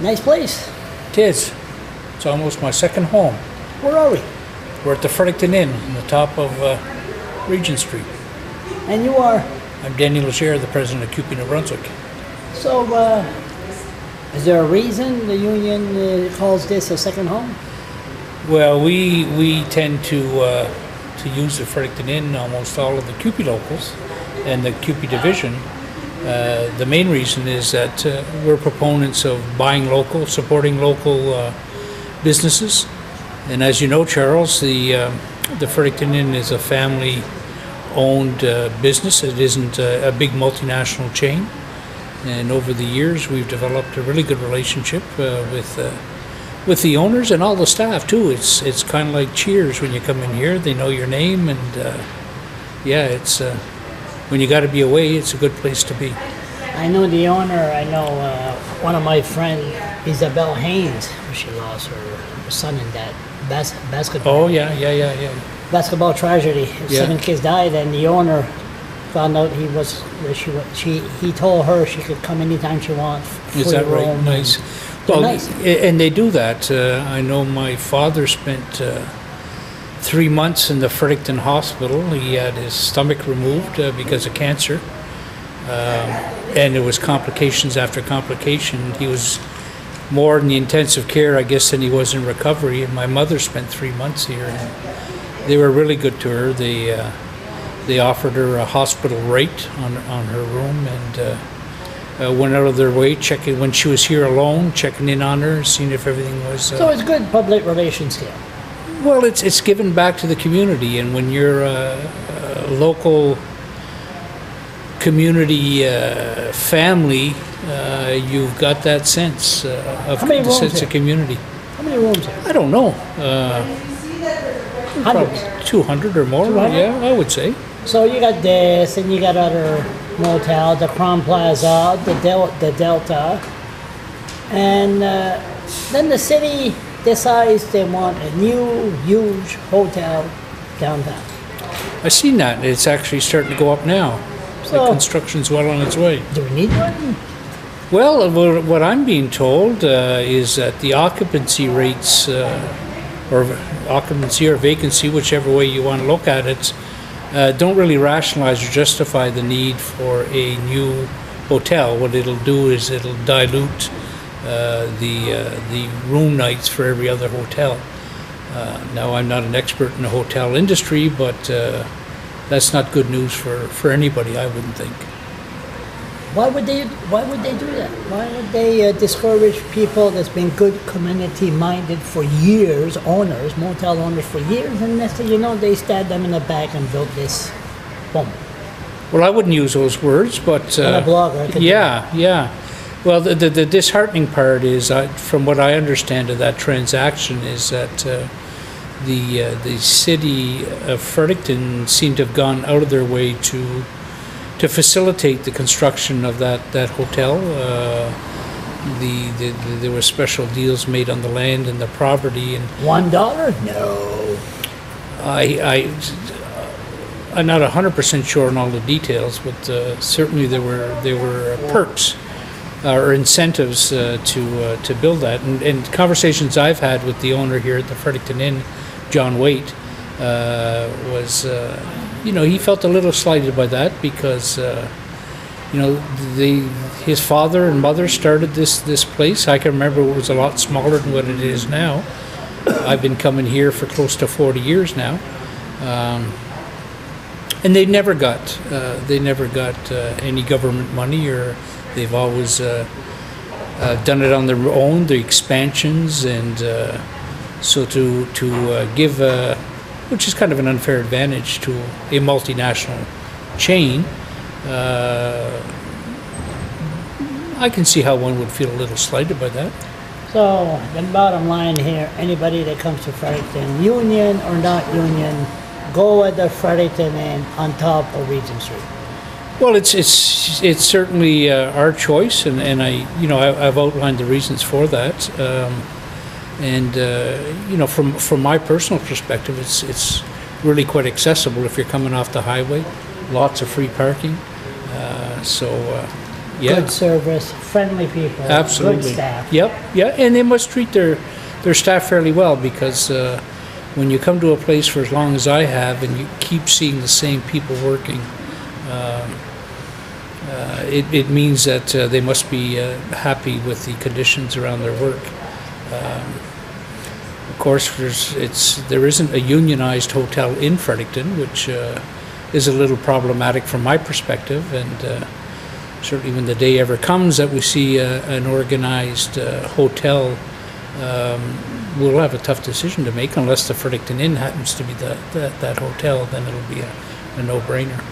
Nice place. It is. It's almost my second home. Where are we? We're at the Fredericton Inn on the top of Regent Street. And you are? I'm Daniel Legere, the president of CUPE New Brunswick. So, is there a reason the union calls this a second home? Well, we tend to use the Fredericton Inn, almost all of the CUPE locals and the CUPE division. The main reason is that we're proponents of buying local, supporting local businesses. And as you know, Charles, the Fredericton Inn is a family-owned business. It isn't a big multinational chain. And over the years, we've developed a really good relationship with the owners and all the staff too. It's kind of like Cheers when you come in here. They know your name, and it's when you got to be away, it's a good place to be. I know the owner. I know one of my friends, Isabel Haynes. She lost her son in that basketball. Oh yeah. Basketball tragedy. Yeah. 7 kids died, and the owner found out he told her she could come anytime she wants. Is that right? Nice. Well, nice. And they do that. I know my father spent 3 months in the Fredericton Hospital. He had his stomach removed because of cancer. And there was complications after complication. He was more in the intensive care, I guess, than he was in recovery. And my mother spent 3 months here. And they were really good to her. They offered her a hospital rate on her room, and went out of their way checking when she was here alone, checking in on her, seeing if everything was. So it's good public relations here. Well, it's given back to the community, and when you're a local community family, you've got that sense of community. How many rooms here? I don't know. Hundreds. 200 or more. 200? Yeah, I would say. So you got this, and you got other motel, the Crown Plaza, the Delta, and then the city decides they want a new, huge hotel downtown. I've seen that. It's actually starting to go up now. So, the construction's well on its way. Do we need one? Well, what I'm being told is that the occupancy rates, or occupancy or vacancy, whichever way you want to look at it, don't really rationalize or justify the need for a new hotel. What it'll do is it'll dilute the room nights for every other hotel. Now, I'm not an expert in the hotel industry, but that's not good news for anybody, I wouldn't think. Why would they do that? Why would they discourage people that's been good community-minded for years, owners, motel owners for years, and next thing you know, they stabbed them in the back and built this boom. Well, I wouldn't use those words, but on a blog, right? Yeah. Well, the disheartening part is, from what I understand of that transaction, is that the city of Fredericton seemed to have gone out of their way to facilitate the construction of that hotel. There were special deals made on the land and the property. And $1? No. I'm not 100% sure on all the details, but certainly there were perks or incentives to build that. And conversations I've had with the owner here at the Fredericton Inn, John Waite, was. He felt a little slighted by that because, his father and mother started this place. I can remember it was a lot smaller than what it is now. I've been coming here for close to 40 years now, and they never got any government money, or they've always done it on their own, the expansions, and so to give. Which is kind of an unfair advantage to a multinational chain. I can see how one would feel a little slighted by that. So the bottom line here, anybody that comes to Fredericton, union or not union, go at the Fredericton Inn on top of Regent Street. Well, it's certainly our choice, and I've outlined the reasons for that. From my personal perspective, it's really quite accessible if you're coming off the highway. Lots of free parking. Yeah. good service, friendly people, Absolutely. good staff. Yep, yeah, and they must treat their staff fairly well, because when you come to a place for as long as I have and you keep seeing the same people working, it means that they must be happy with the conditions around their work. Of course, there isn't a unionized hotel in Fredericton, which is a little problematic from my perspective, and certainly when the day ever comes that we see an organized hotel, we'll have a tough decision to make. Unless the Fredericton Inn happens to be that hotel, then it'll be a no-brainer.